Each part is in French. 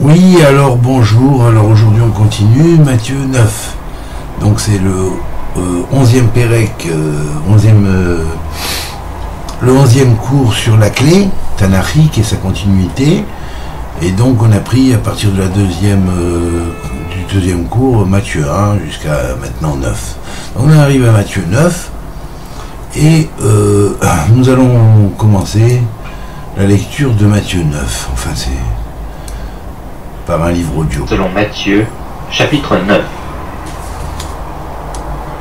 Oui, alors bonjour, alors aujourd'hui on continue, Matthieu 9. Donc c'est le 11e Pérec, le 11e cours sur la clé, Tanachique et sa continuité. Et donc on a pris à partir de la du deuxième cours, Matthieu 1 jusqu'à maintenant 9. Donc on arrive à Matthieu 9 et nous allons commencer la lecture de Matthieu 9. Enfin c'est par un livre audio. Selon Matthieu, chapitre 9.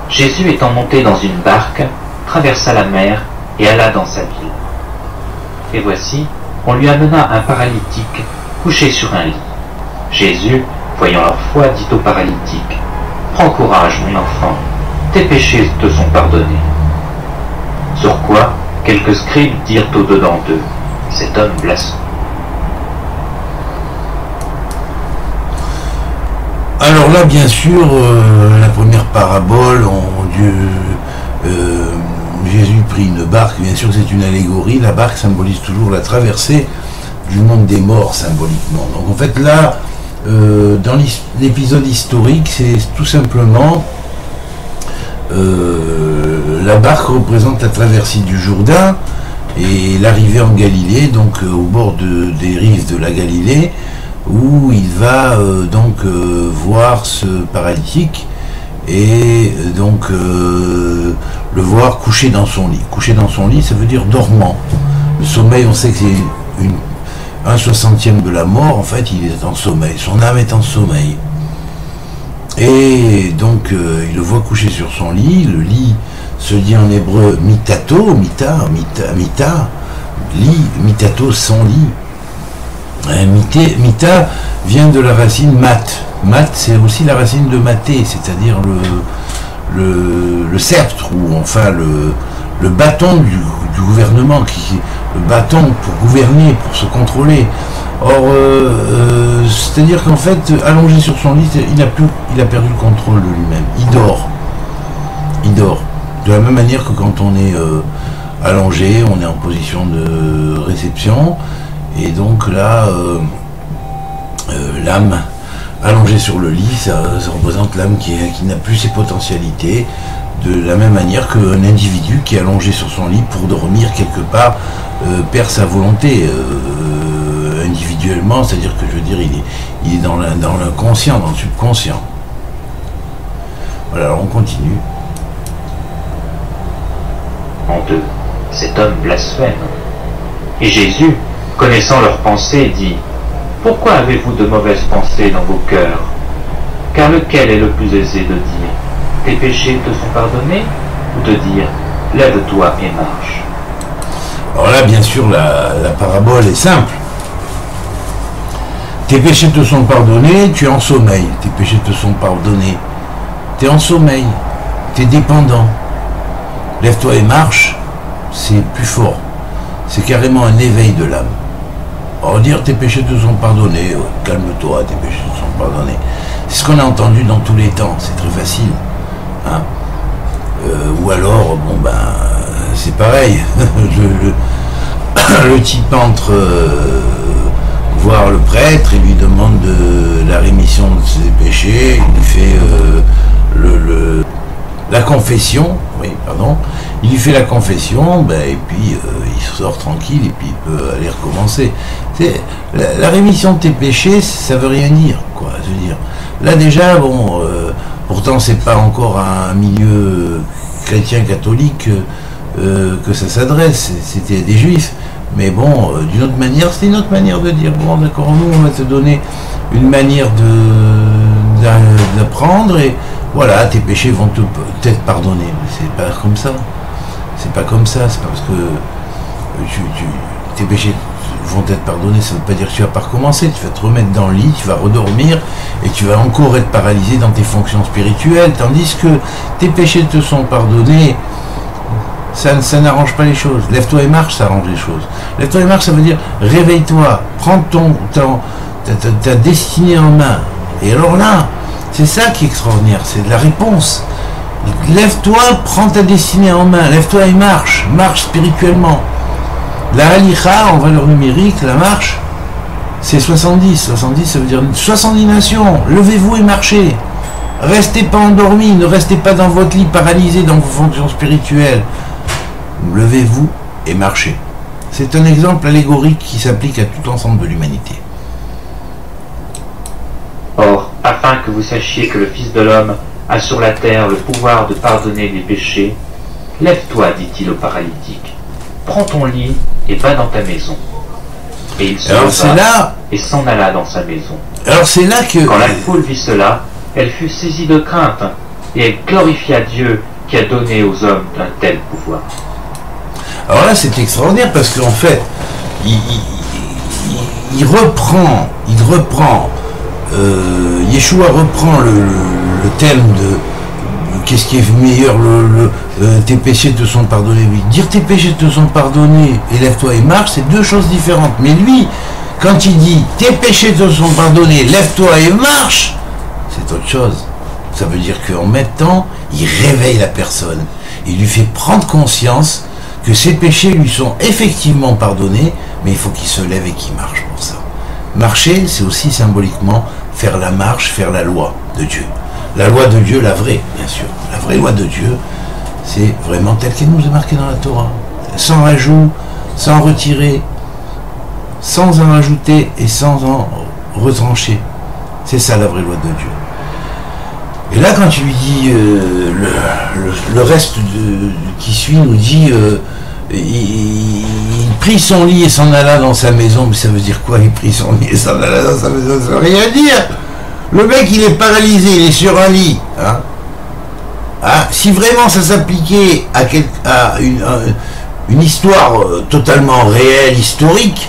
Jésus étant monté dans une barque, traversa la mer et alla dans sa ville. Et voici, on lui amena un paralytique couché sur un lit. Jésus, voyant leur foi, dit au paralytique, « Prends courage, mon enfant, tes péchés te sont pardonnés. » Sur quoi, quelques scribes dirent au-dedans d'eux, « Cet homme blasphème. » Alors là, bien sûr, la première parabole, Jésus prit une barque, bien sûr c'est une allégorie, la barque symbolise toujours la traversée du monde des morts symboliquement. Donc en fait là, dans l'épisode historique, c'est tout simplement, la barque représente la traversée du Jourdain et l'arrivée en Galilée, donc au bord des rives de la Galilée, où il va voir ce paralytique et donc le voir couché dans son lit. Couché dans son lit, ça veut dire dormant. Le sommeil, on sait que c'est un 60e de la mort, en fait il est en sommeil, son âme est en sommeil. Et donc il le voit couché sur son lit, le lit se dit en hébreu mitato, mita, lit, mitato, son lit. Mita vient de la racine mat. Mat, c'est aussi la racine de mater, c'est-à-dire le sceptre, ou enfin le bâton du gouvernement, le bâton pour gouverner, pour se contrôler. Or, c'est-à-dire qu'en fait, allongé sur son lit, il a perdu le contrôle de lui-même. Il dort. Il dort. De la même manière que quand on est allongé, on est en position de réception. Et donc là, l'âme allongée sur le lit, ça représente l'âme qui n'a plus ses potentialités, de la même manière qu'un individu qui est allongé sur son lit pour dormir quelque part perd sa volonté individuellement, c'est-à-dire que je veux dire, il est dans l'inconscient, dans le subconscient. Voilà, alors on continue. En deux, cet homme blasphème. Et Jésus, connaissant leurs pensées, dit, « Pourquoi avez-vous de mauvaises pensées dans vos cœurs? Car lequel est le plus aisé de dire, « Tes péchés te sont pardonnés » ou de dire, « Lève-toi et marche » ? Alors là, bien sûr, la parabole est simple. Tes péchés te sont pardonnés, tu es en sommeil. Tes péchés te sont pardonnés. Tu es en sommeil. Tu es dépendant. Lève-toi et marche, c'est plus fort. C'est carrément un éveil de l'âme. Alors dire tes péchés te sont pardonnés, calme-toi, tes péchés te sont pardonnés. C'est ce qu'on a entendu dans tous les temps, c'est très facile. Hein. Ou alors, bon ben, c'est pareil. le type entre voir le prêtre et lui demande la rémission de ses péchés, il lui fait la confession, oui, pardon, il lui fait la confession, ben, et puis il sort tranquille, et puis il peut aller recommencer. La rémission de tes péchés, ça veut rien dire, quoi, je veux dire. Là déjà, bon, pourtant c'est pas encore un milieu chrétien catholique que ça s'adresse, c'était des juifs, mais bon, d'une autre manière, c'était une autre manière de dire, bon d'accord, nous on va te donner une manière d'apprendre, et voilà, tes péchés vont peut-être pardonner. Mais c'est pas comme ça. C'est pas comme ça. C'est pas parce que tes péchés vont être pardonnés, ça ne veut pas dire que tu vas pas recommencer. Tu vas te remettre dans le lit, tu vas redormir, et tu vas encore être paralysé dans tes fonctions spirituelles. Tandis que tes péchés te sont pardonnés, ça n'arrange pas les choses. Lève-toi et marche, ça arrange les choses. Lève-toi et marche, ça veut dire réveille-toi, prends ta destinée en main. Et alors là, c'est ça qui est extraordinaire, c'est de la réponse. Lève-toi, prends ta destinée en main, lève-toi et marche spirituellement. La halicha, en valeur numérique, la marche, c'est 70. 70, ça veut dire 70 nations. Levez-vous et marchez. Restez pas endormis, ne restez pas dans votre lit paralysé dans vos fonctions spirituelles. Levez-vous et marchez. C'est un exemple allégorique qui s'applique à tout l'ensemble de l'humanité. Or, afin que vous sachiez que le Fils de l'homme a sur la terre le pouvoir de pardonner les péchés, lève-toi, dit-il au paralytique, prends ton lit et va dans ta maison. Et il se leva et s'en alla dans sa maison. Alors c'est là que... Quand la foule vit cela, elle fut saisie de crainte, et elle glorifia Dieu qui a donné aux hommes un tel pouvoir. Alors là c'est extraordinaire parce qu'en fait, il reprend, Yeshua reprend le thème de qu'est-ce qui est meilleur, tes péchés te sont pardonnés. Dire tes péchés te sont pardonnés et lève-toi et marche, c'est deux choses différentes. Mais lui, quand il dit tes péchés te sont pardonnés, lève-toi et marche, c'est autre chose. Ça veut dire qu'en même temps, il réveille la personne. Il lui fait prendre conscience que ses péchés lui sont effectivement pardonnés, mais il faut qu'il se lève et qu'il marche pour ça. Marcher, c'est aussi symboliquement faire la marche, faire la loi de Dieu. La loi de Dieu, la vraie, bien sûr. La vraie loi de Dieu, c'est vraiment telle qu'elle nous est marquée dans la Torah. Sans rajout, sans retirer, sans en rajouter et sans en retrancher. C'est ça la vraie loi de Dieu. Et là, quand tu lui dis, le reste qui suit nous dit, il prit son lit et s'en alla dans sa maison. Mais ça veut dire quoi, il prit son lit et s'en alla dans sa maison? Ça veut rien dire. Le mec, il est paralysé, il est sur un lit. Hein. Ah, si vraiment ça s'appliquait à une histoire totalement réelle, historique,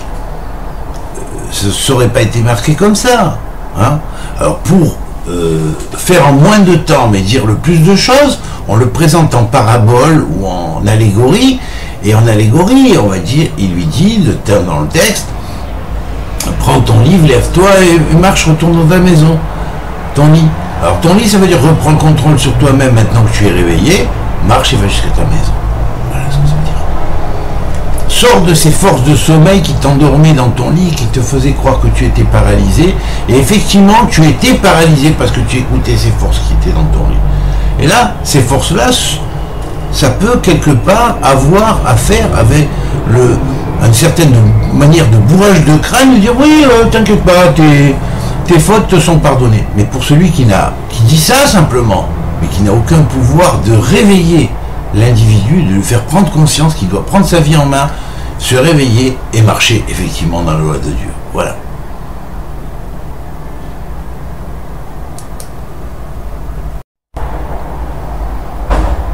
ça n'aurait pas été marqué comme ça. Hein. Alors pour faire en moins de temps, mais dire le plus de choses, on le présente en parabole ou en allégorie, et en allégorie, on va dire, il lui dit, dans le texte, prends ton livre, lève-toi et marche, retourne dans ta maison, ton lit. Alors ton lit, ça veut dire reprends le contrôle sur toi-même maintenant que tu es réveillé, marche et va jusqu'à ta maison. Voilà ce que ça veut dire. Sors de ces forces de sommeil qui t'endormaient dans ton lit, qui te faisaient croire que tu étais paralysé, et effectivement tu étais paralysé parce que tu écoutais ces forces qui étaient dans ton lit. Et là, ces forces-là, ça peut quelque part avoir à faire avec une certaine manière de bourrage de crâne, de dire oui, t'inquiète pas, tes fautes te sont pardonnées. Mais pour celui qui dit ça simplement, mais qui n'a aucun pouvoir de réveiller l'individu, de lui faire prendre conscience qu'il doit prendre sa vie en main, se réveiller et marcher effectivement dans la loi de Dieu. Voilà.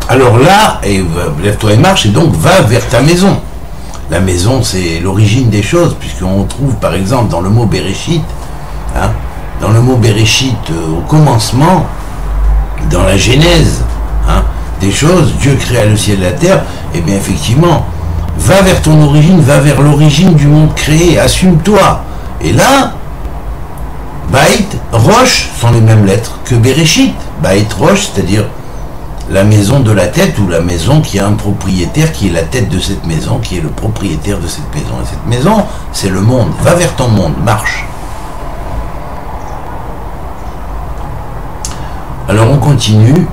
Alors là, lève-toi et marche, et donc va vers ta maison. La maison, c'est l'origine des choses, puisqu'on trouve par exemple dans le mot Bereshit, hein, dans le mot Bereshit, au commencement, dans la Genèse, hein, des choses, Dieu créa le ciel et la terre, et bien effectivement, va vers ton origine, va vers l'origine du monde créé, assume-toi. Et là, Bait, Roche sont les mêmes lettres que Bereshit. Bait, Roche, c'est-à-dire la maison de la tête, ou la maison qui a un propriétaire qui est la tête de cette maison, qui est le propriétaire de cette maison. Et cette maison, c'est le monde. Va vers ton monde, marche. Alors on continue.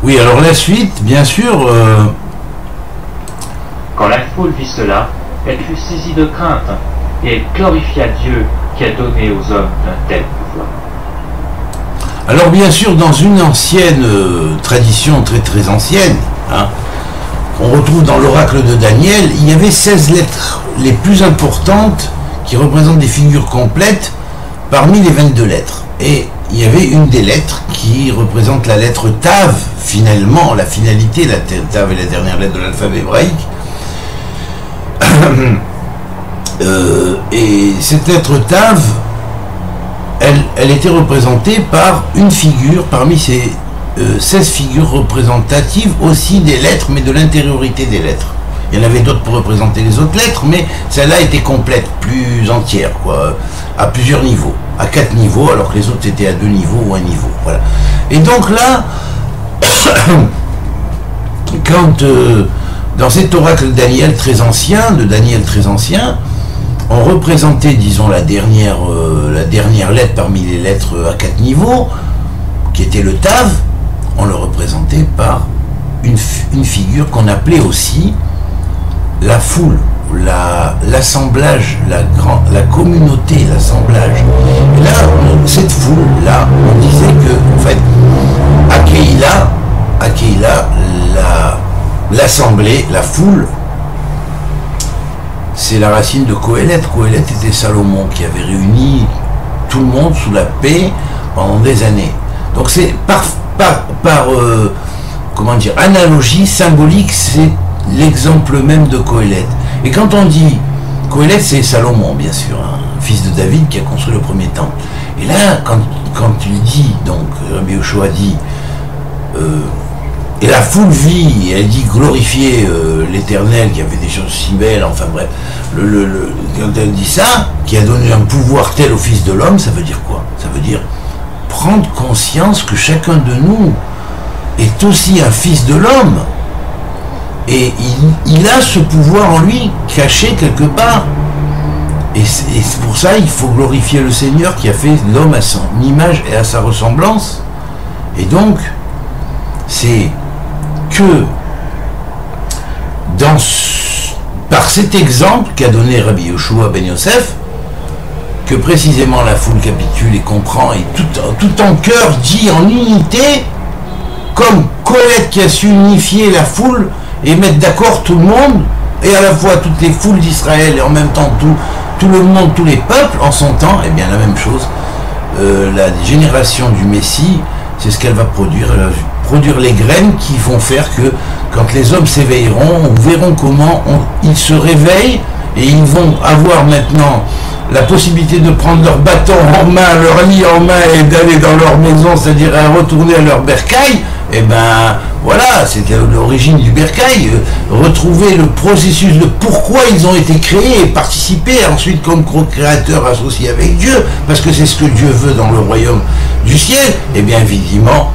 Oui, alors la suite, bien sûr... Quand la foule vit cela, elle fut saisie de crainte, et elle glorifia Dieu qui a donné aux hommes un tel pouvoir. Alors bien sûr, dans une ancienne tradition très très ancienne, hein, on retrouve dans l'oracle de Daniel, il y avait 16 lettres les plus importantes qui représentent des figures complètes parmi les 22 lettres. Et il y avait une des lettres qui représente la lettre Tav, finalement, la finalité, la Tav est la dernière lettre de l'alphabet hébraïque. Et cette lettre Tav, elle était représentée par une figure parmi ces 16 figures représentatives aussi des lettres, mais de l'intériorité des lettres. Il y en avait d'autres pour représenter les autres lettres, mais celle-là était complète, plus entière, quoi, à plusieurs niveaux, à 4 niveaux, alors que les autres étaient à 2 niveaux ou 1 niveau. Voilà. Et donc là, quand dans cet oracle de Daniel très ancien, on représentait, disons, la dernière lettre parmi les lettres à 4 niveaux, qui était le Tav, on le représentait par une figure qu'on appelait aussi la foule, l'assemblage, la communauté, l'assemblage. Et là, cette foule-là, on disait que, en fait, à Keïla, l'assemblée, la foule, c'est la racine de Kohelet. Kohelet était Salomon qui avait réuni tout le monde sous la paix pendant des années. Donc c'est par comment dire, analogie symbolique, c'est l'exemple même de Kohelet. Et quand on dit Kohelet, c'est Salomon, bien sûr, hein, fils de David qui a construit le premier temple. Et là, quand il dit, donc Rabbi Yoshua dit, et la foule vit, et elle dit glorifier l'Éternel qui avait des choses si belles, enfin bref, quand elle dit ça, qui a donné un pouvoir tel au Fils de l'homme, ça veut dire quoi? Ça veut dire prendre conscience que chacun de nous est aussi un fils de l'homme, et il a ce pouvoir en lui, caché quelque part. Et c'est pour ça il faut glorifier le Seigneur qui a fait l'homme à son image et à sa ressemblance. Et donc, c'est que par cet exemple qu'a donné Rabbi Yoshua ben Yosef, que précisément la foule capitule et comprend, et tout en cœur dit en unité, comme Kohelet qui a su unifier la foule et mettre d'accord tout le monde, et à la fois toutes les foules d'Israël et en même temps tout le monde, tous les peuples en son temps, et bien la même chose. La génération du Messie, c'est ce qu'elle va produire. Elle va produire les graines qui vont faire que quand les hommes s'éveilleront, on verront comment ils se réveillent, et ils vont avoir maintenant la possibilité de prendre leur bâton en main, leur lit en main et d'aller dans leur maison, c'est-à-dire à retourner à leur bercail. Et ben voilà, c'était l'origine du bercail, retrouver le processus de pourquoi ils ont été créés et participer ensuite comme co-créateurs associés avec Dieu, parce que c'est ce que Dieu veut dans le royaume du ciel. Et bien évidemment,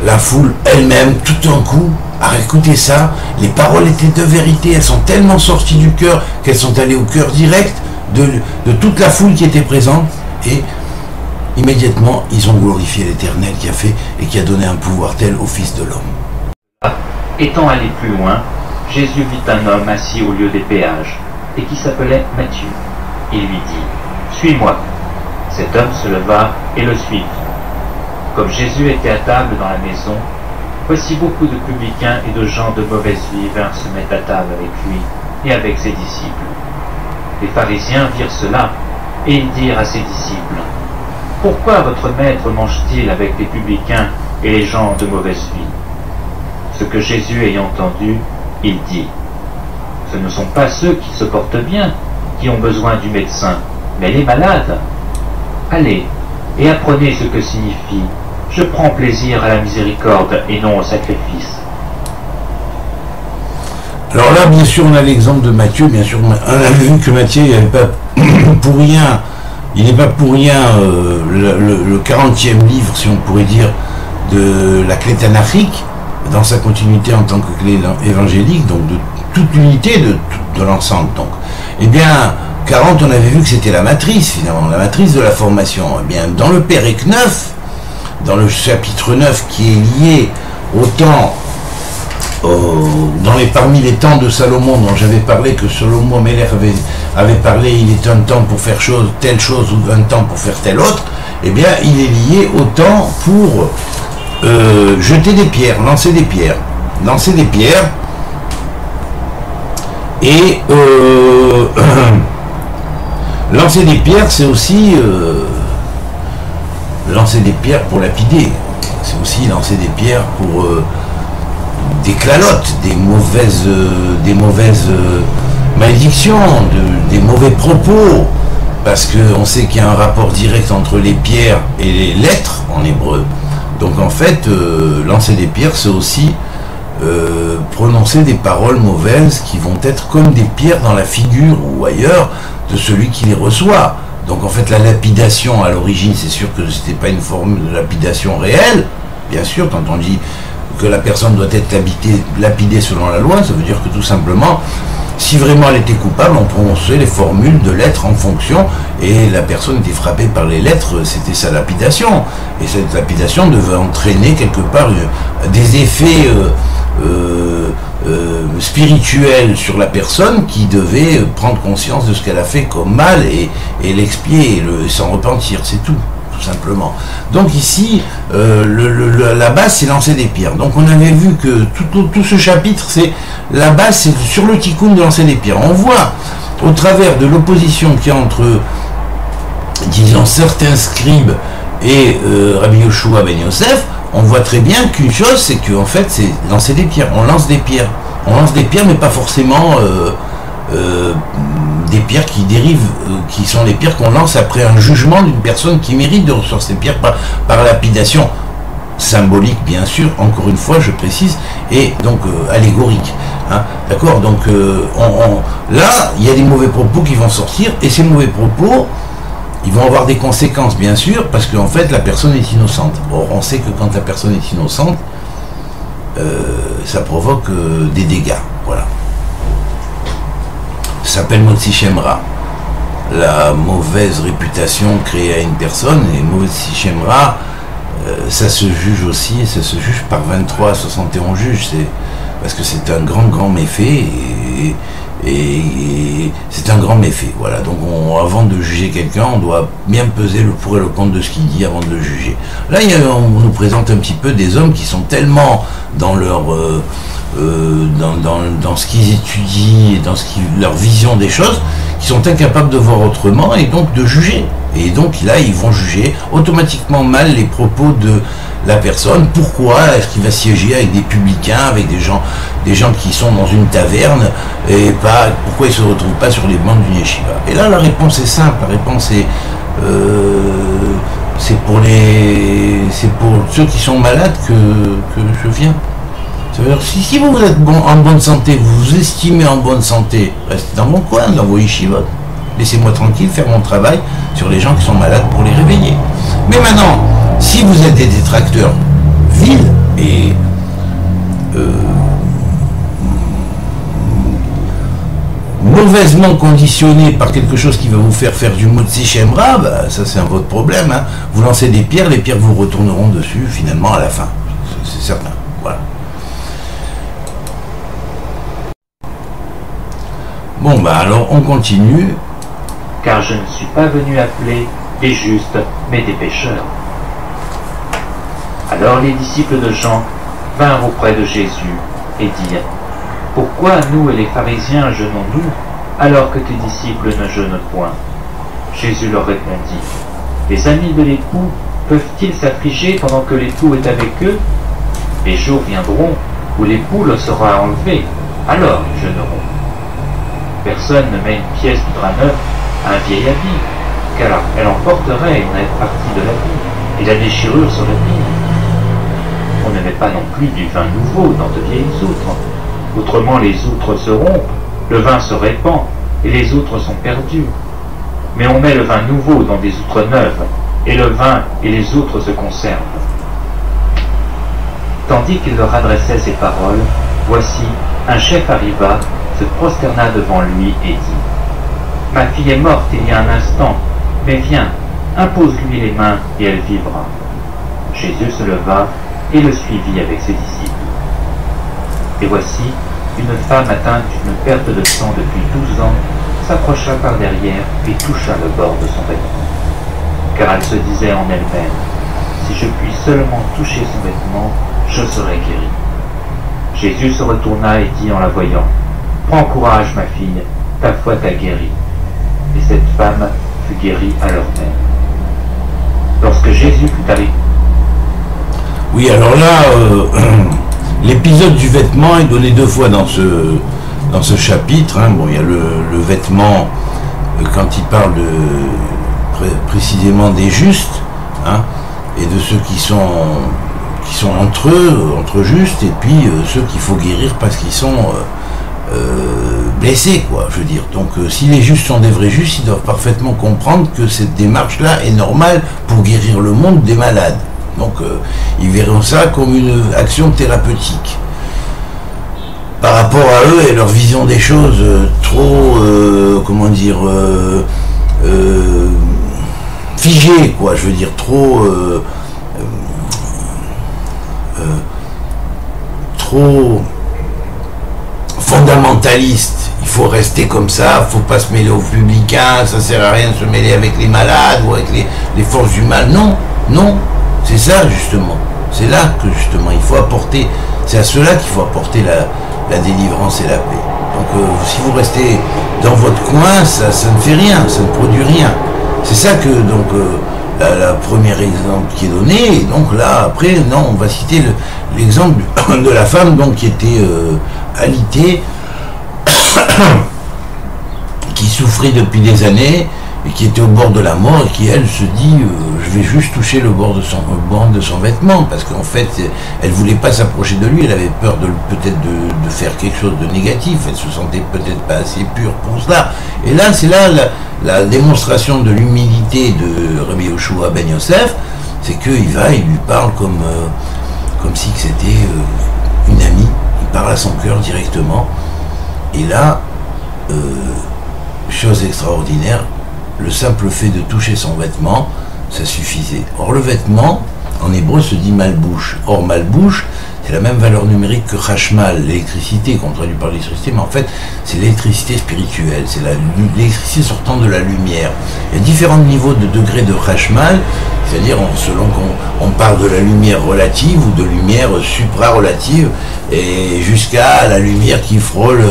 la foule elle-même, tout d'un coup, a écouté ça, les paroles étaient de vérité, elles sont tellement sorties du cœur qu'elles sont allées au cœur direct de toute la foule qui était présente, et immédiatement ils ont glorifié l'Éternel qui a fait et qui a donné un pouvoir tel au Fils de l'homme. Étant allé plus loin, Jésus vit un homme assis au lieu des péages, et qui s'appelait Matthieu. Il lui dit, « Suis-moi ». Cet homme se leva et le suivit. Comme Jésus était à table dans la maison, voici beaucoup de publicains et de gens de mauvaise vie vinrent se mettre à table avec lui et avec ses disciples. Les pharisiens virent cela, et ils dirent à ses disciples, « Pourquoi votre maître mange-t-il avec les publicains et les gens de mauvaise vie ?» Ce que Jésus ayant entendu, il dit, « Ce ne sont pas ceux qui se portent bien qui ont besoin du médecin, mais les malades. Allez, et apprenez ce que signifie « Je prends plaisir à la miséricorde et non au sacrifice ». Alors là, bien sûr, on a l'exemple de Matthieu, bien sûr, on a vu que Matthieu, il n'est pas pour rien, le 40e livre, si on pourrait dire, de la clé tanachique, dans sa continuité en tant que clé évangélique, donc de toute l'unité de l'ensemble. Donc, eh bien, 40, on avait vu que c'était la matrice, finalement, la matrice de la formation. Eh bien, dans le Pérec 9, dans le chapitre 9, qui est lié au temps, parmi les temps de Salomon, dont j'avais parlé, que Salomon Meller avait parlé, il est un temps pour faire telle chose, ou un temps pour faire telle autre, eh bien, il est lié au temps pour jeter des pierres, lancer des pierres. Et lancer des pierres, c'est aussi lancer des pierres pour lapider. C'est aussi lancer des pierres pour des clalottes, des mauvaises malédictions, des mauvais propos. Parce qu'on sait qu'il y a un rapport direct entre les pierres et les lettres en hébreu. Donc en fait, lancer des pierres, c'est aussi prononcer des paroles mauvaises qui vont être comme des pierres dans la figure ou ailleurs de celui qui les reçoit. Donc en fait, la lapidation à l'origine, c'est sûr que ce n'était pas une forme de lapidation réelle. Bien sûr, quand on dit que la personne doit être lapidée selon la loi. Ça veut dire que tout simplement, si vraiment elle était coupable, on prononçait les formules de lettres en fonction, et la personne était frappée par les lettres, c'était sa lapidation. Et cette lapidation devait entraîner quelque part des effets spirituels sur la personne, qui devait prendre conscience de ce qu'elle a fait comme mal et l'expier, et s'en repentir, c'est tout simplement. Donc ici, la base, c'est lancer des pierres. Donc on avait vu que tout ce chapitre, c'est la base, c'est sur le tikkun de lancer des pierres. On voit au travers de l'opposition qu'il y a entre, disons, certains scribes et Rabbi Yoshua ben Yosef, on voit très bien qu'une chose, c'est qu'en fait, c'est lancer des pierres. On lance des pierres. On lance des pierres, mais pas forcément des pierres qui dérivent, qui sont les pierres qu'on lance après un jugement d'une personne qui mérite de recevoir ces pierres par lapidation symbolique, bien sûr, encore une fois, je précise, et donc allégorique. Hein, d'accord. Donc là, il y a des mauvais propos qui vont sortir, et ces mauvais propos, ils vont avoir des conséquences, bien sûr, parce qu'en fait, la personne est innocente. Or, on sait que quand la personne est innocente, ça provoque des dégâts. Voilà. Ça s'appelle Motzi Shem Ra. La mauvaise réputation créée à une personne, et Motzi Shem Ra, ça se juge aussi, et ça se juge par 23 à 71 juges, parce que c'est un grand méfait, et c'est un grand méfait. Voilà. Donc avant de juger quelqu'un, on doit bien peser le pour et le contre de ce qu'il dit avant de le juger. Là, on nous présente un petit peu des hommes qui sont tellement dans leur dans ce qu'ils étudient et dans leur vision des choses, qui sont incapables de voir autrement et donc de juger. Et donc là, ils vont juger automatiquement mal les propos de la personne. Pourquoi est-ce qu'il va siéger avec des publicains, avec des gens qui sont dans une taverne, et pas pourquoi ils se retrouvent pas sur les bancs d'une yeshiva? Et là, la réponse est simple. La réponse est c'est pour ceux qui sont malades que je viens. Ça veut dire, si vous êtes en bonne santé, vous vous estimez en bonne santé, restez dans mon coin, dans vos yeshivot. Laissez-moi tranquille faire mon travail sur les gens qui sont malades pour les réveiller. Mais maintenant, si vous êtes des détracteurs vils et mauvaisement conditionnés par quelque chose qui va vous faire du Motzi Shem Ra, bah, ça c'est votre problème. Hein. Vous lancez des pierres, les pierres vous retourneront dessus finalement à la fin. C'est certain. Voilà. Bon, bah alors on continue. Car je ne suis pas venu appeler des justes, mais des pécheurs. Alors les disciples de Jean vinrent auprès de Jésus et dirent: Pourquoi nous et les pharisiens jeûnons-nous, alors que tes disciples ne jeûnent point? Jésus leur répondit: Les amis de l'époux peuvent-ils s'affliger pendant que l'époux est avec eux? Les jours viendront où l'époux le sera enlevé, alors ils jeûneront. Personne ne met une pièce de drap neuf à un vieil habit, car elle emporterait une partie de l'habit, et la déchirure serait pire. On ne met pas non plus du vin nouveau dans de vieilles outres, autrement les outres se rompent, le vin se répand, et les outres sont perdues. Mais on met le vin nouveau dans des outres neuves, et le vin et les outres se conservent. Tandis qu'il leur adressait ces paroles, voici, un chef arriva, se prosterna devant lui et dit: Ma fille est morte il y a un instant, mais viens, impose-lui les mains et elle vivra. Jésus se leva et le suivit avec ses disciples. Et voici, une femme atteinte d'une perte de sang depuis 12 ans s'approcha par derrière et toucha le bord de son vêtement. Car elle se disait en elle-même: Si je puis seulement toucher son vêtement, je serai guéri. Jésus se retourna et dit en la voyant: Prends courage, ma fille, ta foi t'a guérie. Et cette femme fut guérie à l'heure même. Lorsque Jésus fut arrivé. Oui, alors là, l'épisode du vêtement est donné deux fois dans ce chapitre. Hein. Bon, il y a le vêtement quand il parle précisément des justes, hein, et de ceux qui sont entre justes, et puis ceux qu'il faut guérir parce qu'ils sont blessés, quoi, je veux dire. Donc si les justes sont des vrais justes, ils doivent parfaitement comprendre que cette démarche-là est normale pour guérir le monde des malades. Donc ils verront ça comme une action thérapeutique. Par rapport à eux et leur vision des choses trop, comment dire, figée, quoi, je veux dire, trop fondamentaliste. Il faut rester comme ça, il ne faut pas se mêler aux publicains, ça ne sert à rien de se mêler avec les malades ou avec les forces du mal. Non, non, c'est ça justement. C'est là que justement il faut apporter, c'est à cela qu'il faut apporter la délivrance et la paix. Donc si vous restez dans votre coin, ça ne fait rien, ça ne produit rien. C'est ça que donc la première exemple qui est donné. Et donc là après, non, on va citer l'exemple de la femme donc qui était alitée, qui souffrait depuis des années et qui était au bord de la mort et qui elle se dit je vais juste toucher le bord de son vêtement, parce qu'en fait elle voulait pas s'approcher de lui, elle avait peur peut-être de faire quelque chose de négatif, elle se sentait peut-être pas assez pure pour cela. Et là c'est là la démonstration de l'humilité de Rabbi Yoshua ben Yosef, c'est qu'il lui parle comme si c'était une amie, il parle à son cœur directement. Et là, chose extraordinaire, le simple fait de toucher son vêtement, ça suffisait. Or le vêtement, en hébreu, se dit malbouche. Or malbouche, c'est la même valeur numérique que chashmal, l'électricité, qu'on traduit par l'électricité, mais en fait, c'est l'électricité spirituelle, c'est l'électricité sortant de la lumière. Il y a différents niveaux de degrés de chashmal, c'est-à-dire selon qu'on parle de la lumière relative ou de lumière supra-relative, et jusqu'à la lumière qui frôle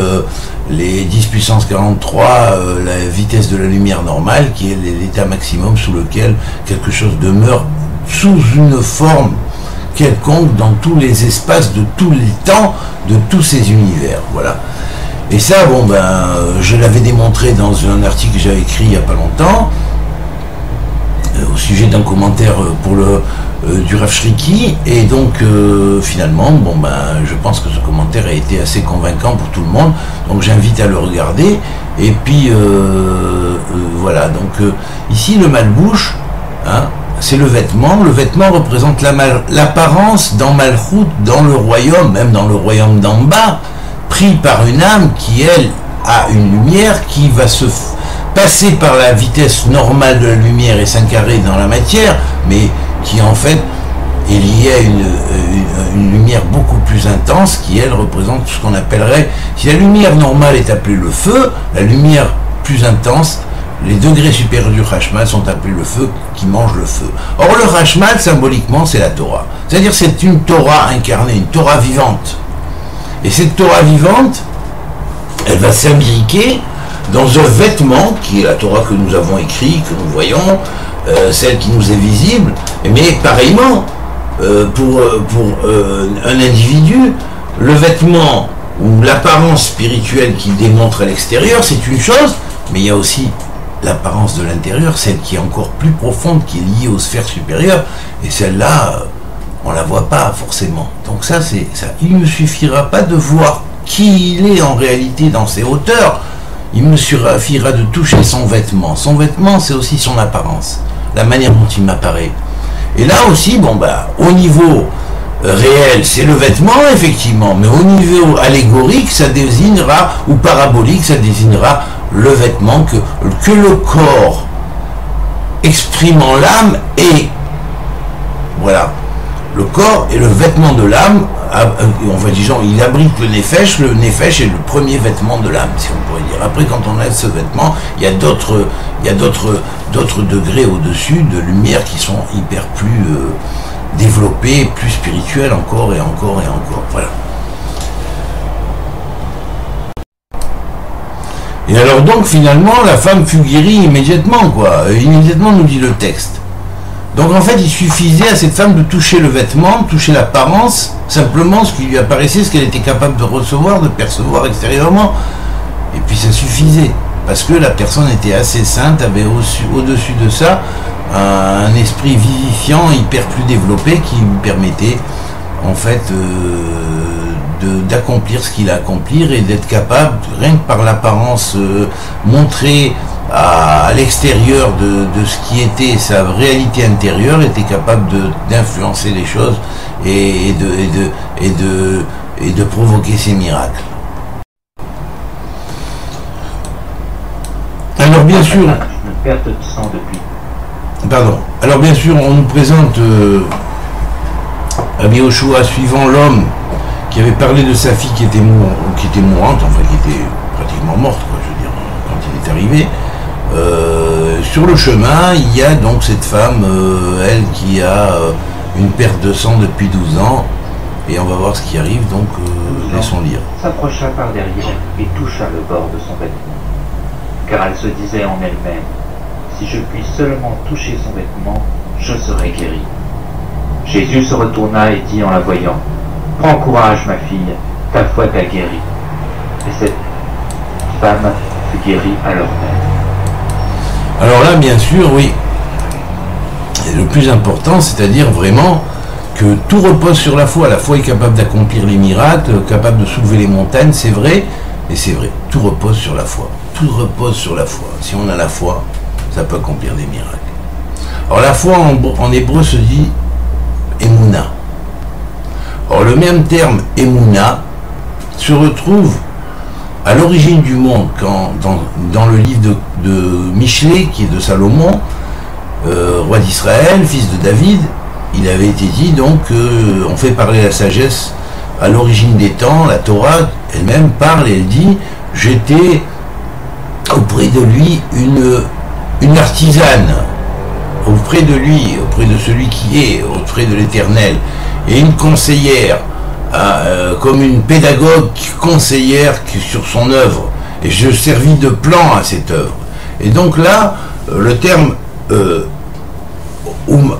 les 10 puissance 43, la vitesse de la lumière normale, qui est l'état maximum sous lequel quelque chose demeure sous une forme quelconque dans tous les espaces de tous les temps, de tous ces univers. Voilà. Et ça, bon ben, je l'avais démontré dans un article que j'avais écrit il n'y a pas longtemps, au sujet d'un commentaire pour du Rav Shriki, et donc finalement, bon ben, je pense que ce commentaire a été assez convaincant pour tout le monde, donc j'invite à le regarder. Et puis voilà, donc ici le malbouche, hein, c'est le vêtement représente l'apparence dans Malchut, dans le royaume, même dans le royaume d'en bas, pris par une âme qui, elle, a une lumière qui va se passer par la vitesse normale de la lumière et s'incarrer dans la matière, mais qui en fait est liée à une lumière beaucoup plus intense qui, elle, représente ce qu'on appellerait, si la lumière normale est appelée le feu, la lumière plus intense, les degrés supérieurs du Hashmal sont appelés le feu qui mange le feu. Or le Hashmal, symboliquement, c'est la Torah. C'est-à-dire c'est une Torah incarnée, une Torah vivante. Et cette Torah vivante, elle va s'imbriquer dans un vêtement qui est la Torah que nous avons écrit, que nous voyons, celle qui nous est visible, mais pareillement, pour un individu, le vêtement ou l'apparence spirituelle qu'il démontre à l'extérieur, c'est une chose, mais il y a aussi l'apparence de l'intérieur, celle qui est encore plus profonde, qui est liée aux sphères supérieures, et celle-là, on ne la voit pas forcément. Donc ça, c'est ça. Il ne suffira pas de voir qui il est en réalité dans ses hauteurs, il me suffira de toucher son vêtement. Son vêtement, c'est aussi son apparence, la manière dont il m'apparaît. Et là aussi, bon bah, au niveau réel, c'est le vêtement, effectivement, mais au niveau allégorique, ça désignera, ou parabolique, ça désignera le vêtement que le corps exprimant l'âme est. Voilà. Le corps est le vêtement de l'âme, on va dire, il abrite le nefesh est le premier vêtement de l'âme, si on pourrait dire. Après, quand on a ce vêtement, il y a d'autres degrés au-dessus, de lumière qui sont hyper plus développés, plus spirituels encore et encore et encore. Voilà. Et alors donc, finalement, la femme fut guérie immédiatement, quoi. Immédiatement, nous dit le texte. Donc en fait, il suffisait à cette femme de toucher le vêtement, toucher l'apparence, simplement ce qui lui apparaissait, ce qu'elle était capable de recevoir, de percevoir extérieurement. Et puis ça suffisait, parce que la personne était assez sainte, avait au-dessus de ça un esprit vivifiant, hyper plus développé, qui lui permettait en fait d'accomplir ce qu'il a à accomplir et d'être capable, rien que par l'apparence montrée à l'extérieur de ce qui était sa réalité intérieure, était capable d'influencer les choses et de provoquer ces miracles. Alors bien sûr, une perte de sang depuis. Pardon. Alors bien sûr, on nous présente Rabbi Yoshua suivant l'homme qui avait parlé de sa fille qui était mourante, enfin qui était pratiquement morte, quoi, je veux dire, quand il est arrivé. Sur le chemin, il y a donc cette femme, elle qui a une perte de sang depuis 12 ans, et on va voir ce qui arrive, donc laissons lire. S'approcha par derrière et toucha le bord de son vêtement, car elle se disait en elle-même, si je puis seulement toucher son vêtement, je serai guéri. Jésus se retourna et dit en la voyant, prends courage ma fille, ta foi t'a guéri. Et cette femme fut guérie à leur même. Alors là, bien sûr, oui, et le plus important, c'est-à-dire vraiment que tout repose sur la foi. La foi est capable d'accomplir les miracles, capable de soulever les montagnes, c'est vrai, et c'est vrai, tout repose sur la foi. Tout repose sur la foi. Si on a la foi, ça peut accomplir des miracles. Alors la foi en hébreu se dit Emouna. Or le même terme Emouna se retrouve à l'origine du monde, dans le livre de Michelet, qui est de Salomon, roi d'Israël, fils de David, il avait été dit donc on fait parler la sagesse à l'origine des temps. La Torah elle-même parle et elle dit j'étais auprès de lui une artisane, auprès de lui, auprès de celui qui est, auprès de l'Éternel, et une conseillère, comme une pédagogue conseillère sur son œuvre, et je servis de plan à cette œuvre. Et donc là, le terme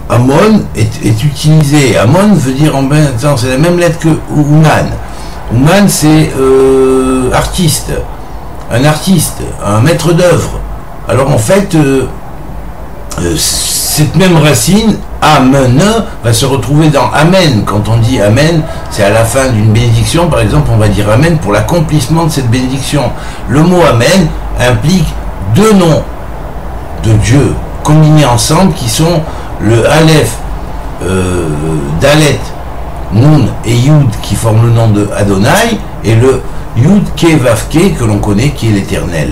Amon est utilisé. Amon veut dire en même temps, c'est la même lettre que Ouman. Ouman c'est artiste, un maître d'œuvre. Alors en fait, cette même racine, Amen, va se retrouver dans Amen. Quand on dit Amen, c'est à la fin d'une bénédiction, par exemple, on va dire Amen pour l'accomplissement de cette bénédiction. Le mot Amen implique deux noms de Dieu combinés ensemble qui sont le Aleph, Dalet, Nun et Yud qui forment le nom de Adonai, et le Yud Ke Vav Ke que l'on connaît qui est l'Éternel.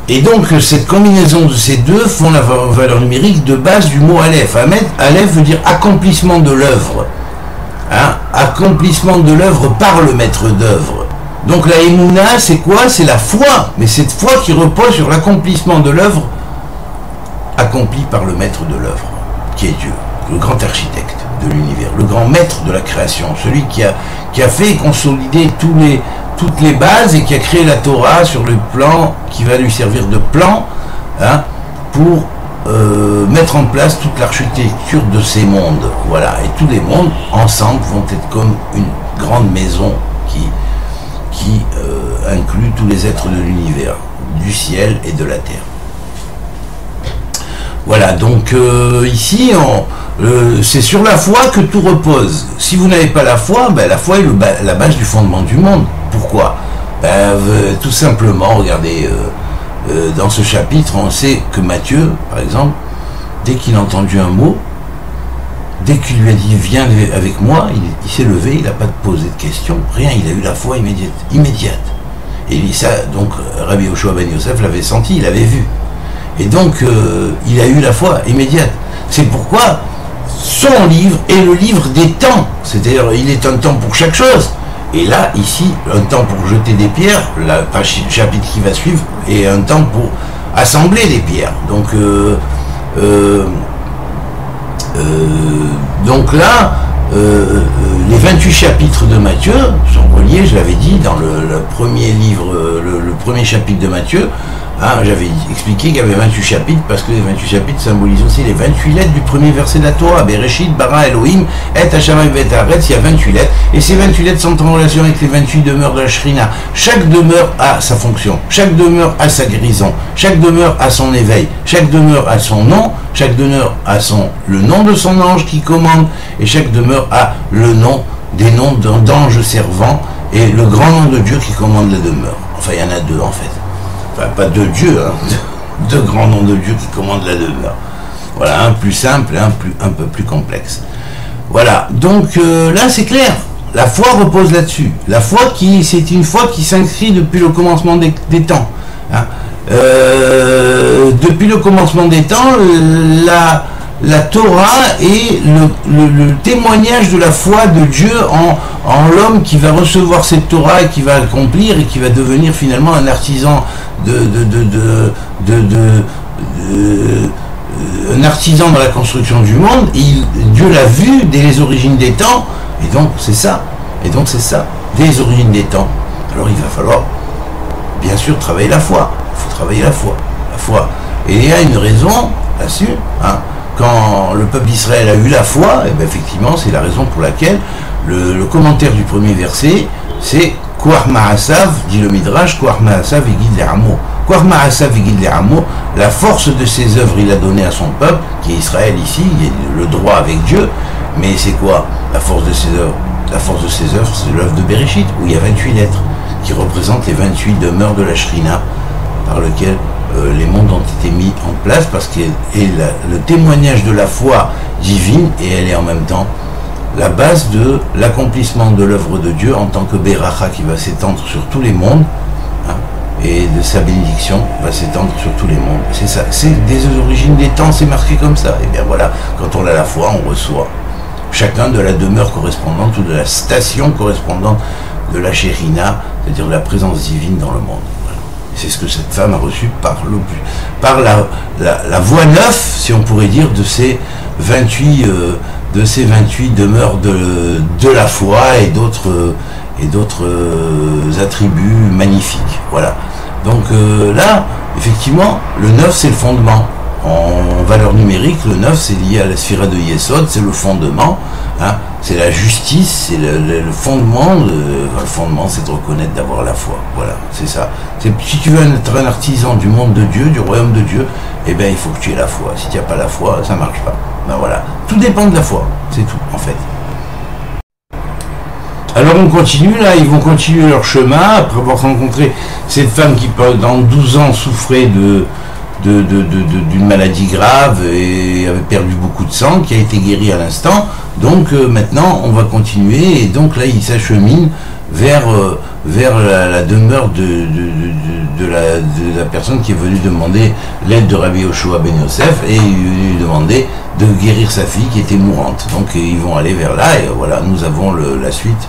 Et donc cette combinaison de ces deux font la valeur numérique de base du mot Aleph. Aleph veut dire accomplissement de l'œuvre. Hein? Accomplissement de l'œuvre par le maître d'œuvre. Donc la Emouna, c'est quoi? C'est la foi, mais cette foi qui repose sur l'accomplissement de l'œuvre accomplie par le maître de l'œuvre, qui est Dieu, le grand architecte de l'univers, le grand maître de la création, celui qui a fait et consolidé toutes les bases et qui a créé la Torah sur le plan qui va lui servir de plan, hein, pour mettre en place toute l'architecture de ces mondes. Voilà, et tous les mondes ensemble vont être comme une grande maison qui inclut tous les êtres de l'univers, du ciel et de la terre. Voilà, donc ici, c'est sur la foi que tout repose. Si vous n'avez pas la foi, ben, la foi est la base du fondement du monde. Pourquoi? Tout simplement, regardez, dans ce chapitre, on sait que Matthieu, par exemple, dès qu'il a entendu un mot, dès qu'il lui a dit « viens avec moi », il s'est levé, il n'a pas posé de questions, rien, il a eu la foi immédiate. Et ça, donc, Rabbi Yoshua ben Yosef l'avait senti, il l'avait vu. Et donc, il a eu la foi immédiate. C'est pourquoi son livre est le livre des temps. C'est-à-dire, il est un temps pour chaque chose. Et là, ici, un temps pour jeter des pierres, le chapitre qui va suivre, et un temps pour assembler des pierres. Donc là, les 28 chapitres de Matthieu sont reliés, je l'avais dit, dans le premier livre, le premier chapitre de Matthieu. Hein, j'avais expliqué qu'il y avait 28 chapitres parce que les 28 chapitres symbolisent aussi les 28 lettres du premier verset de la Torah. Bereshit, bara Elohim, et Hashamayim vet haaretz, il y a 28 lettres. Et ces 28 lettres sont en relation avec les 28 demeures de la Shrina. Chaque demeure a sa fonction, chaque demeure a sa guérison, chaque demeure a son éveil, chaque demeure a son nom, chaque demeure a le nom de son ange qui commande, et chaque demeure a le nom des noms d'anges servants et le grand nom de Dieu qui commande la demeure. Enfin, il y en a deux en fait. enfin pas de Dieu, hein, de grands noms de Dieu qui commandent la demeure. Voilà, un plus simple et un peu plus complexe. Voilà, donc là c'est clair, la foi repose là-dessus. La foi c'est une foi qui s'inscrit depuis le commencement des temps. Hein. Depuis le commencement des temps, la Torah est le témoignage de la foi de Dieu en l'homme qui va recevoir cette Torah et qui va accomplir et qui va devenir finalement un artisan un artisan dans la construction du monde. Dieu l'a vu dès les origines des temps, et donc c'est ça, dès les origines des temps. Alors il va falloir bien sûr travailler la foi, il faut travailler la foi, et il y a une raison là-dessus, hein. Quand le peuple d'Israël a eu la foi, et bien effectivement c'est la raison pour laquelle le commentaire du premier verset, c'est Koach Ma'asav, dit le Midrash, Koach Ma'asav Egid Le'amo. Koach Ma'asav Egid Le'amo, la force de ses œuvres il a donné à son peuple, qui est Israël ici, il y a le droit avec Dieu, mais c'est quoi la force de ses œuvres? La force de ses œuvres, c'est l'œuvre de Bereshit, où il y a 28 lettres, qui représentent les 28 demeures de la Shrina, par lesquelles les mondes ont été mis en place, parce qu'elle est le témoignage de la foi divine, et elle est en même temps la base de l'accomplissement de l'œuvre de Dieu en tant que Beracha qui va s'étendre sur tous les mondes, hein, et de sa bénédiction va s'étendre sur tous les mondes. C'est ça, c'est des origines des temps, c'est marqué comme ça. Et bien voilà, quand on a la foi, on reçoit chacun de la demeure correspondante ou de la station correspondante de la Shérina, c'est-à-dire de la présence divine dans le monde. C'est ce que cette femme a reçu par la voie neuve, si on pourrait dire, de ces 28 demeures de la foi et d'autres attributs magnifiques. Voilà. Donc là, effectivement, le 9 c'est le fondement. En valeur numérique, le 9 c'est lié à la sphira de Yesod, c'est le fondement, hein, c'est la justice, c'est le fondement. Le fondement c'est de reconnaître, d'avoir la foi. Voilà, c'est ça. Si tu veux être un artisan du monde de Dieu, du royaume de Dieu, eh bien il faut que tu aies la foi. Si tu n'as pas la foi, ça ne marche pas. Ben voilà, tout dépend de la foi, c'est tout en fait. Alors on continue, là, ils vont continuer leur chemin, après avoir rencontré cette femme qui pendant 12 ans souffrait d'une maladie grave et avait perdu beaucoup de sang, qui a été guérie à l'instant. Donc maintenant on va continuer, et donc là il s'achemine vers la demeure de la personne qui est venue demander l'aide de Rabbi Yoshua ben Yosef, et lui demander de guérir sa fille qui était mourante. Donc ils vont aller vers là, et voilà, nous avons la suite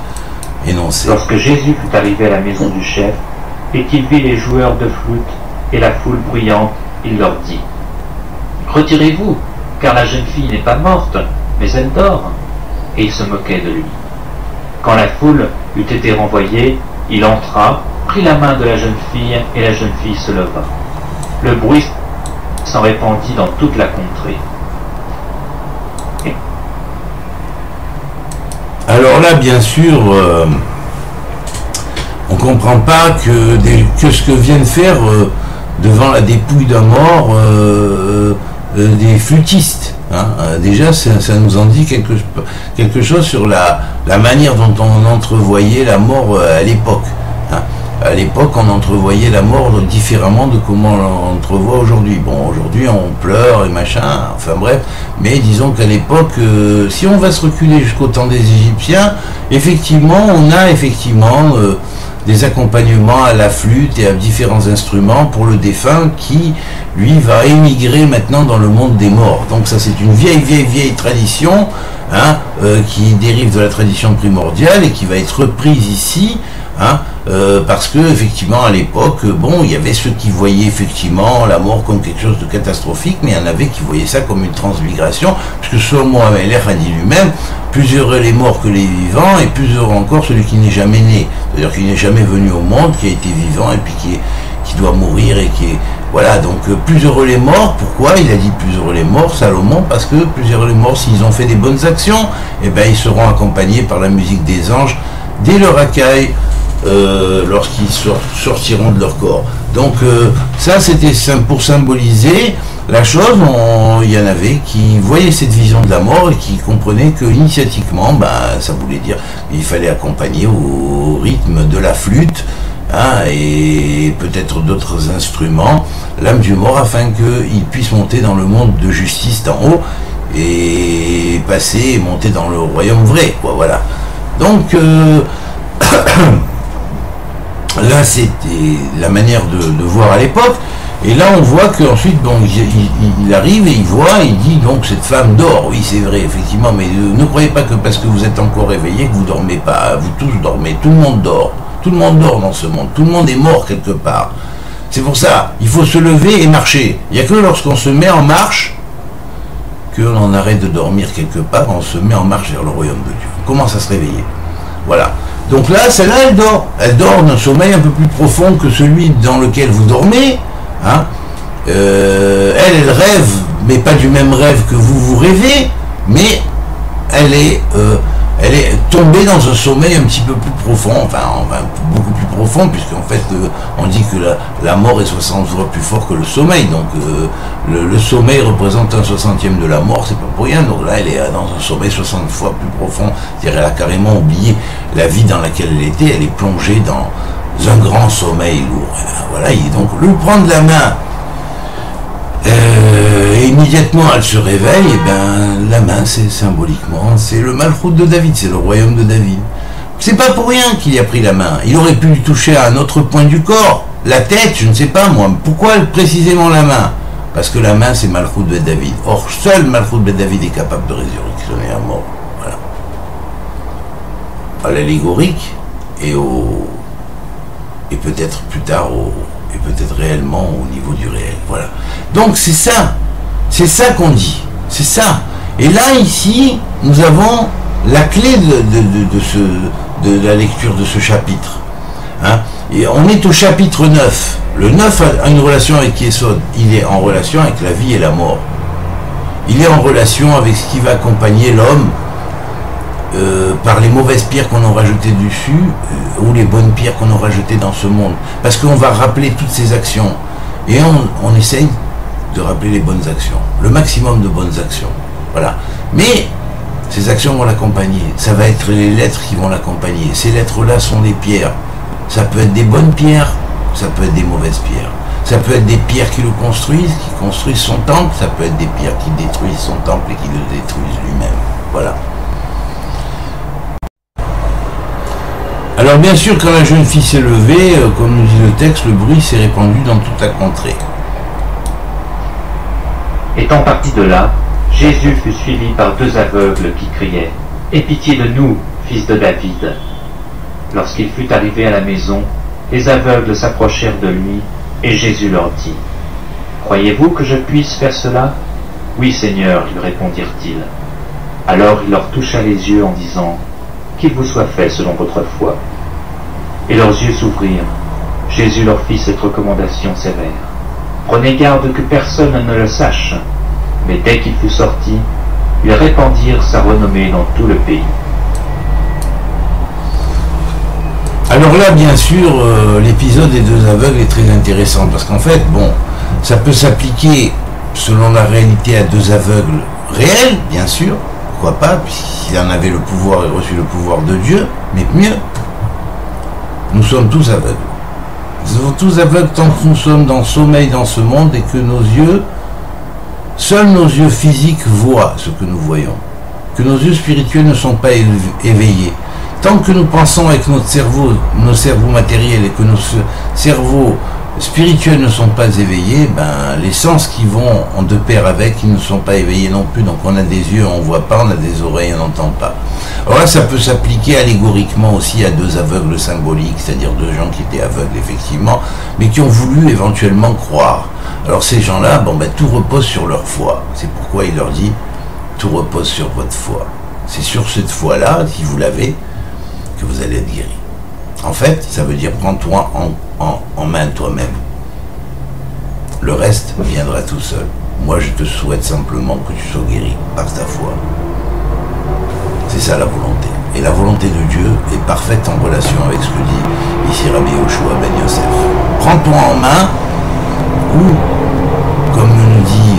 énoncée. Lorsque Jésus fut arrivé à la maison du chef, et qu'il vit les joueurs de flûte et la foule bruyante, il leur dit: Retirez-vous, car la jeune fille n'est pas morte, mais elle dort. Et il se moquait de lui. Quand la foule eut été renvoyée, il entra, prit la main de la jeune fille, et la jeune fille se leva. Le bruit s'en répandit dans toute la contrée. Alors là, bien sûr, on ne comprend pas que ce que viennent faire devant la dépouille d'un mort des flûtistes. Hein. Déjà, ça nous en dit quelque chose sur la manière dont on entrevoyait la mort à l'époque. Hein. À l'époque, on entrevoyait la mort différemment de comment on entrevoit aujourd'hui. Bon, aujourd'hui, on pleure et machin, enfin bref. Mais disons qu'à l'époque, si on va se reculer jusqu'au temps des Égyptiens, effectivement, on a des accompagnements à la flûte et à différents instruments pour le défunt qui, lui, va émigrer maintenant dans le monde des morts. Donc ça, c'est une vieille tradition, hein, qui dérive de la tradition primordiale et qui va être reprise ici, hein, parce que effectivement à l'époque, bon, il y avait ceux qui voyaient effectivement la mort comme quelque chose de catastrophique, mais il y en avait qui voyaient ça comme une transmigration, puisque Shlomo Amelech a dit lui-même: plus heureux les morts que les vivants, et plus heureux encore celui qui n'est jamais né, c'est-à-dire qui n'est jamais venu au monde, qui a été vivant et puis qui doit mourir, et qui est... Voilà, donc plus heureux les morts. Pourquoi il a dit plus heureux les morts, Salomon? Parce que plus heureux les morts, s'ils ont fait des bonnes actions, et ben ils seront accompagnés par la musique des anges dès leur accueil, lorsqu'ils sortiront de leur corps. Donc ça, c'était pour symboliser la chose. Il y en avait qui voyaient cette vision de la mort et qui comprenaient que initiatiquement, ça voulait dire qu'il fallait accompagner au rythme de la flûte, hein, et peut-être d'autres instruments, l'âme du mort, afin qu'il puisse monter dans le monde de justice d'en haut, et passer et monter dans le royaume vrai, quoi, voilà. Donc, là, c'était la manière de voir à l'époque. Et là, on voit qu'ensuite, bon, il arrive et il voit, il dit, donc, cette femme dort. Oui, c'est vrai, effectivement, mais ne croyez pas que parce que vous êtes encore réveillé, que vous dormez pas. Vous tous dormez. Tout le monde dort. Tout le monde dort dans ce monde. Tout le monde est mort quelque part. C'est pour ça, il faut se lever et marcher. Il n'y a que lorsqu'on se met en marche qu'on en arrête de dormir quelque part, on se met en marche vers le royaume de Dieu. On commence à se réveiller. Voilà. Donc là, celle-là, elle dort. Elle dort d'un sommeil un peu plus profond que celui dans lequel vous dormez. Hein, elle rêve, mais pas du même rêve que vous rêvez, mais elle est tombée dans un sommeil un petit peu plus profond, enfin beaucoup plus profond, puisqu'en fait on dit que la mort est 60 fois plus fort que le sommeil, donc le sommeil représente un 60e de la mort, c'est pas pour rien, donc là elle est dans un sommeil 60 fois plus profond, c'est-à-dire elle a carrément oublié la vie dans laquelle elle était, elle est plongée dans un grand sommeil lourd. Voilà, et donc lui prendre la main, et immédiatement elle se réveille, et ben la main, c'est symboliquement, c'est le Malchut de David, c'est le royaume de David. C'est pas pour rien qu'il a pris la main. Il aurait pu lui toucher à un autre point du corps, la tête, je ne sais pas moi. Pourquoi précisément la main? Parce que la main, c'est Malchut de David. Or, seul Malchut de David est capable de résurrectionner un mort. Voilà. À l'allégorique et peut-être plus tard et peut-être réellement au niveau du réel. Voilà. Donc c'est ça qu'on dit, c'est ça. Et là ici, nous avons la clé de la lecture de ce chapitre. Hein. Et on est au chapitre 9. Le 9 a une relation avec Yesod. Il est en relation avec la vie et la mort. Il est en relation avec ce qui va accompagner l'homme par les mauvaises pierres qu'on aura jetées dessus ou les bonnes pierres qu'on aura jetées dans ce monde. Parce qu'on va rappeler toutes ces actions. Et on essaye de rappeler les bonnes actions. Le maximum de bonnes actions. Voilà. Mais ces actions vont l'accompagner. Ça va être les lettres qui vont l'accompagner. Ces lettres-là sont des pierres. Ça peut être des bonnes pierres, ça peut être des mauvaises pierres. Ça peut être des pierres qui le construisent, qui construisent son temple. Ça peut être des pierres qui détruisent son temple et qui le détruisent lui-même. Voilà. Alors bien sûr, quand la jeune fille s'est levée, comme nous dit le texte, le bruit s'est répandu dans toute la contrée. Étant parti de là, Jésus fut suivi par 2 aveugles qui criaient « Aie pitié de nous, fils de David !» Lorsqu'il fut arrivé à la maison, les aveugles s'approchèrent de lui, et Jésus leur dit « Croyez-vous que je puisse faire cela ?»« Oui, Seigneur, lui répondirent-ils. Alors il leur toucha les yeux en disant « Qu'il vous soit fait selon votre foi. » Et leurs yeux s'ouvrirent. Jésus leur fit cette recommandation sévère. « Prenez garde que personne ne le sache. » Mais dès qu'il fut sorti, ils répandirent sa renommée dans tout le pays. Alors là, bien sûr, l'épisode des 2 aveugles est très intéressant, parce qu'en fait, bon, ça peut s'appliquer selon la réalité à 2 aveugles réels, bien sûr, pourquoi pas, puisqu'il en avait le pouvoir et reçu le pouvoir de Dieu, mais mieux, nous sommes tous aveugles. Nous sommes tous aveugles tant que nous sommes dans le sommeil dans ce monde et que seuls nos yeux physiques voient ce que nous voyons, que nos yeux spirituels ne sont pas éveillés. Tant que nous pensons avec notre cerveau, nos cerveaux matériels, et que nos cerveaux spirituels ne sont pas éveillés, ben, les sens qui vont en de pair avec, ils ne sont pas éveillés non plus. Donc on a des yeux, on ne voit pas, on a des oreilles, on n'entend pas. Alors là, ça peut s'appliquer allégoriquement aussi à 2 aveugles symboliques, c'est-à-dire 2 gens qui étaient aveugles effectivement, mais qui ont voulu éventuellement croire. Alors ces gens-là, bon, ben, tout repose sur leur foi. C'est pourquoi il leur dit, tout repose sur votre foi. C'est sur cette foi-là, si vous l'avez, que vous allez être guéri. En fait, ça veut dire prends-toi en main toi-même. Le reste viendra tout seul. Moi, je te souhaite simplement que tu sois guéri par ta foi. C'est ça la volonté. Et la volonté de Dieu est parfaite en relation avec ce que dit ici Rabbi Yoshua Ben Yosef. Prends-toi en main, ou, comme nous dit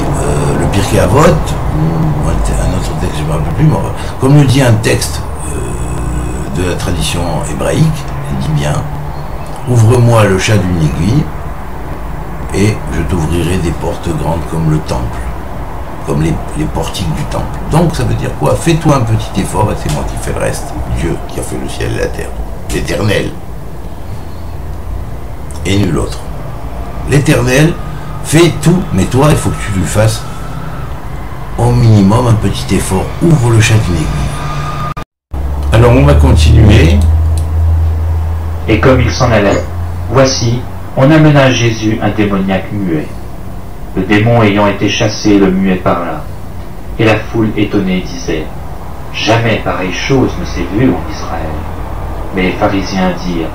le Pirkei Avot, ou un autre texte, je ne me rappelle plus, mais comme nous dit un texte de la tradition hébraïque, il dit bien ouvre-moi le chat d'une aiguille, et je t'ouvrirai des portes grandes comme le temple, comme les portiques du temple. Donc ça veut dire quoi? Fais-toi un petit effort et c'est moi qui fais le reste. Dieu qui a fait le ciel et la terre, l'Éternel, et nul autre. L'Éternel fait tout, mais toi il faut que tu lui fasses au minimum un petit effort. Ouvre le chat d'une aiguille. Alors on va continuer. Et comme il s'en allait, voici, on amena à Jésus un démoniaque muet. Le démon ayant été chassé, le muet parla. Et la foule étonnée disait, jamais pareille chose ne s'est vue en Israël. Mais les pharisiens dirent,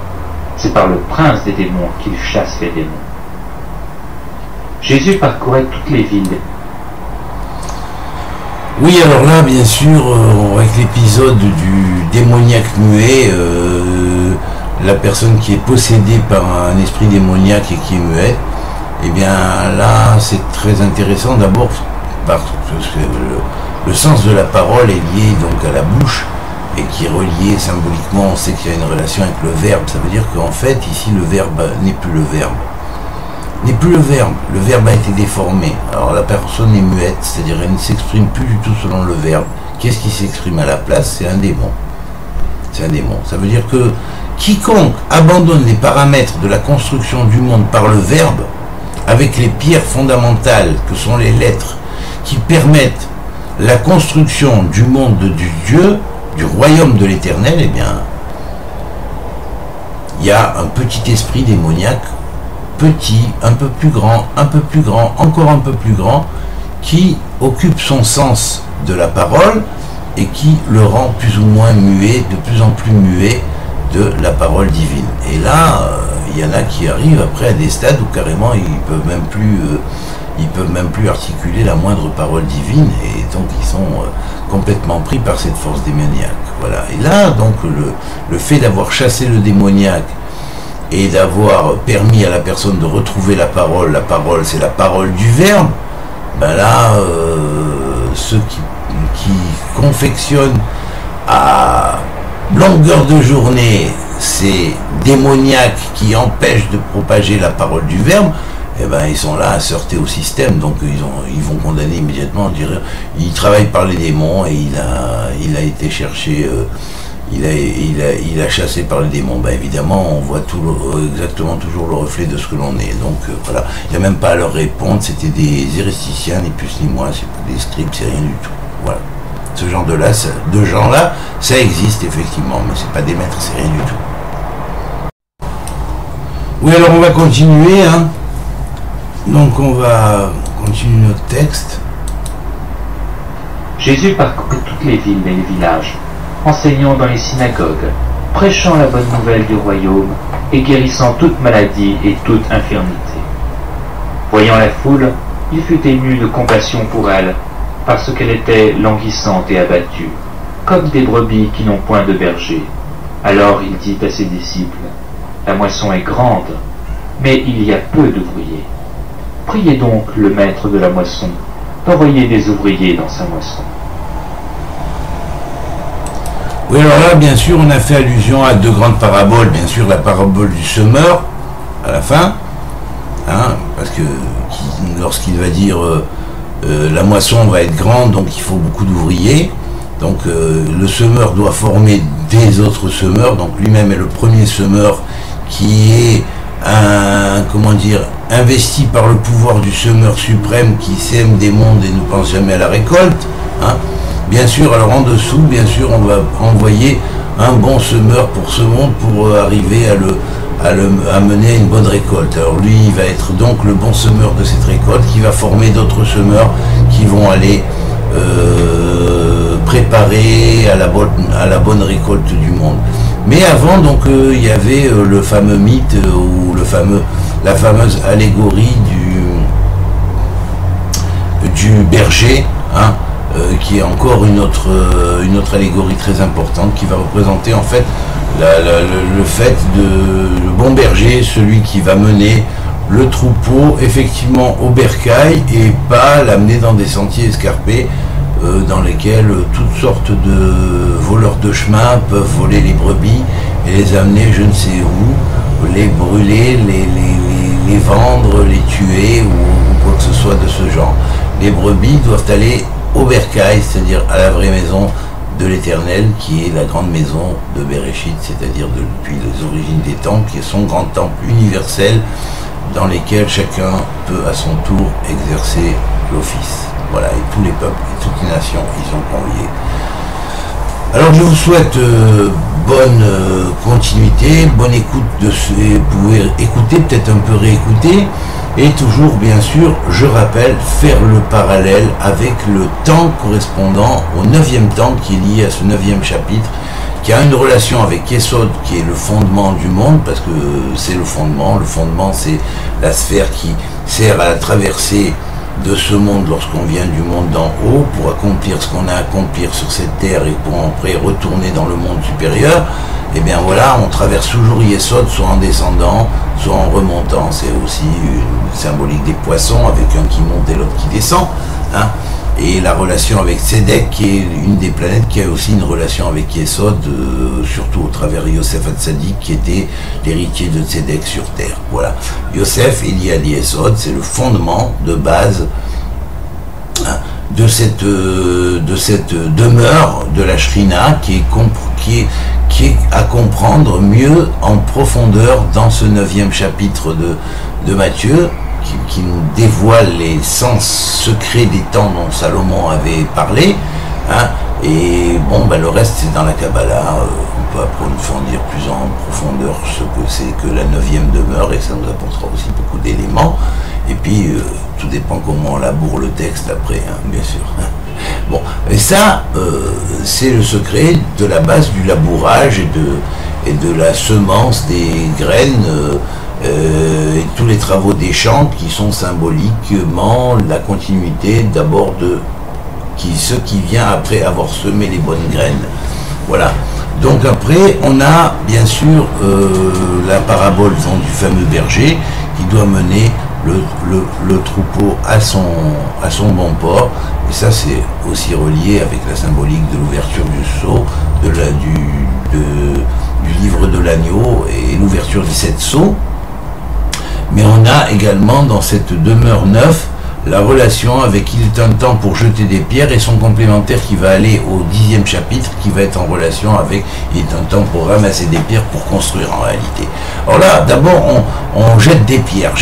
c'est par le prince des démons qu'il chasse les démons. Jésus parcourait toutes les villes. Oui, alors là, bien sûr, avec l'épisode du démoniaque muet, la personne qui est possédée par un esprit démoniaque et qui est muet, eh bien là, c'est très intéressant d'abord parce que le sens de la parole est lié donc à la bouche et qui est relié symboliquement. On sait qu'il y a une relation avec le verbe. Ça veut dire qu'en fait, ici, le verbe n'est plus le verbe. N'est plus le verbe a été déformé. Alors la personne est muette, c'est-à-dire elle ne s'exprime plus du tout selon le verbe. Qu'est-ce qui s'exprime à la place? C'est un démon. C'est un démon. Ça veut dire que quiconque abandonne les paramètres de la construction du monde par le verbe, avec les pierres fondamentales que sont les lettres, qui permettent la construction du monde du Dieu, du royaume de l'Éternel, eh bien, il y a un petit esprit démoniaque, petit, un peu plus grand, encore un peu plus grand, qui occupe son sens de la parole et qui le rend plus ou moins muet, de plus en plus muet de la parole divine. Et là, il y en a qui arrivent après à des stades où carrément ils peuvent même plus articuler la moindre parole divine, et donc ils sont complètement pris par cette force démoniaque. Voilà. Et là, donc, le fait d'avoir chassé le démoniaque et d'avoir permis à la personne de retrouver la parole c'est la parole du verbe, ben là, ceux qui confectionnent à longueur de journée ces démoniaques qui empêchent de propager la parole du verbe, eh ben, ils sont là à se heurter au système, donc ils vont condamner immédiatement, dire il travaille par les démons et il a été cherché, il a chassé par les démons. Ben, évidemment, on voit exactement toujours le reflet de ce que l'on est. Donc voilà, il n'y a même pas à leur répondre, c'était des héresticiens, ni plus ni moins, c'est pas des scribes, c'est rien du tout. Voilà. Ce genre de gens-là, ça existe effectivement, mais c'est pas des maîtres, c'est rien du tout. Oui, alors on va continuer, hein. Donc on va continuer notre texte. Jésus parcourait toutes les villes et les villages, enseignant dans les synagogues, prêchant la bonne nouvelle du royaume et guérissant toute maladie et toute infirmité. Voyant la foule, il fut ému de compassion pour elle, parce qu'elle était languissante et abattue, comme des brebis qui n'ont point de berger. Alors il dit à ses disciples, la moisson est grande, mais il y a peu d'ouvriers. Priez donc le maître de la moisson d'envoyer des ouvriers dans sa moisson. Oui, alors là, bien sûr, on a fait allusion à deux grandes paraboles. Bien sûr, la parabole du semeur, à la fin, hein, parce que lorsqu'il va dire la moisson va être grande, donc il faut beaucoup d'ouvriers. Donc le semeur doit former des autres semeurs, donc lui-même est le premier semeur qui est investi par le pouvoir du semeur suprême qui sème des mondes et ne pense jamais à la récolte. Hein. Bien sûr, alors en dessous, bien sûr, on va envoyer un bon semeur pour ce monde pour arriver à mener une bonne récolte. Alors lui, il va être donc le bon semeur de cette récolte qui va former d'autres semeurs qui vont aller préparer à la bonne récolte du monde. Mais avant, donc, il y avait le fameux mythe ou la fameuse allégorie du berger, hein, qui est encore une autre allégorie très importante qui va représenter en fait le fait de le bon berger, celui qui va mener le troupeau effectivement au bercail et pas l'amener dans des sentiers escarpés dans lesquels toutes sortes de voleurs de chemin peuvent voler les brebis et les amener je ne sais où, les brûler, les vendre, les tuer ou quoi que ce soit de ce genre. Les brebis doivent aller au bercail, c'est-à-dire à la vraie maison de l'Éternel, qui est la grande maison de Bereshit, c'est-à-dire depuis les origines des temps, qui est son grand temple universel, dans lesquels chacun peut à son tour exercer l'office. Voilà, et tous les peuples et toutes les nations y sont conviés. Alors je vous souhaite bonne continuité, bonne écoute de ce, vous pouvez écouter, peut-être un peu réécouter, et toujours bien sûr, je rappelle, faire le parallèle avec le temps correspondant au 9e temps qui est lié à ce 9e chapitre, qui a une relation avec Yesod, qui est le fondement du monde, parce que c'est le fondement c'est la sphère qui sert à la traversée de ce monde lorsqu'on vient du monde d'en haut, pour accomplir ce qu'on a à accomplir sur cette terre et pour après retourner dans le monde supérieur. Et bien voilà, on traverse toujours Yesod, soit en descendant, soit en remontant. C'est aussi une symbolique des poissons, avec un qui monte et l'autre qui descend, hein. Et la relation avec Tzedek, qui est une des planètes qui a aussi une relation avec Yesod, surtout au travers Yosef Hatzadik, qui était l'héritier de Tzedek sur terre. Voilà. Yosef est lié à Yesod, c'est le fondement de base, hein, de cette demeure de la Shrina qui est à comprendre mieux en profondeur dans ce 9e chapitre de Matthieu, qui nous dévoile les sens secrets des temps dont Salomon avait parlé, hein. Et bon, ben, le reste c'est dans la Kabbalah, on peut approfondir plus en profondeur ce que c'est que la 9e demeure, et ça nous apportera aussi beaucoup d'éléments, et puis tout dépend comment on laboure le texte après, hein, bien sûr. Bon, et ça, c'est le secret de la base du labourage et de la semence des graines, et tous les travaux des champs qui sont symboliquement la continuité d'abord de ce qui vient après avoir semé les bonnes graines. Voilà. Donc après, on a bien sûr la parabole du fameux berger qui doit mener le troupeau à son bon port. Et ça, c'est aussi relié avec la symbolique de l'ouverture du sceau, du livre de l'agneau et l'ouverture des 7 sceaux. Mais on a également dans cette demeure 9 la relation avec il est un temps pour jeter des pierres, et son complémentaire qui va aller au 10e chapitre, qui va être en relation avec il est un temps pour ramasser des pierres pour construire en réalité. Alors là, d'abord, on jette des pierres.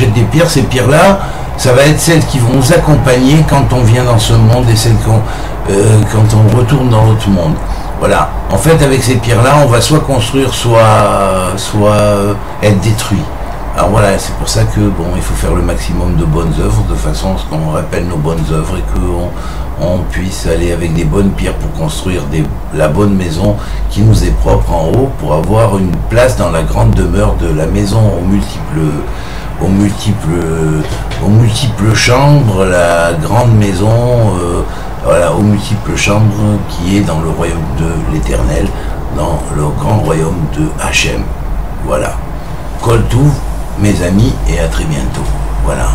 Ces pierres-là, ça va être celles qui vont nous accompagner quand on vient dans ce monde et celles quand on retourne dans l'autre monde. Voilà. En fait, avec ces pierres-là, on va soit construire, soit être détruit. Alors voilà, c'est pour ça que bon, il faut faire le maximum de bonnes œuvres, de façon à ce qu'on rappelle nos bonnes œuvres et qu'on puisse aller avec des bonnes pierres pour construire la bonne maison qui nous est propre en haut, pour avoir une place dans la grande demeure de la maison aux multiples chambres, la grande maison, voilà, aux multiples chambres qui est dans le royaume de l'Éternel, dans le grand royaume de Hachem. Voilà. Kol Touv, mes amis, et à très bientôt. Voilà.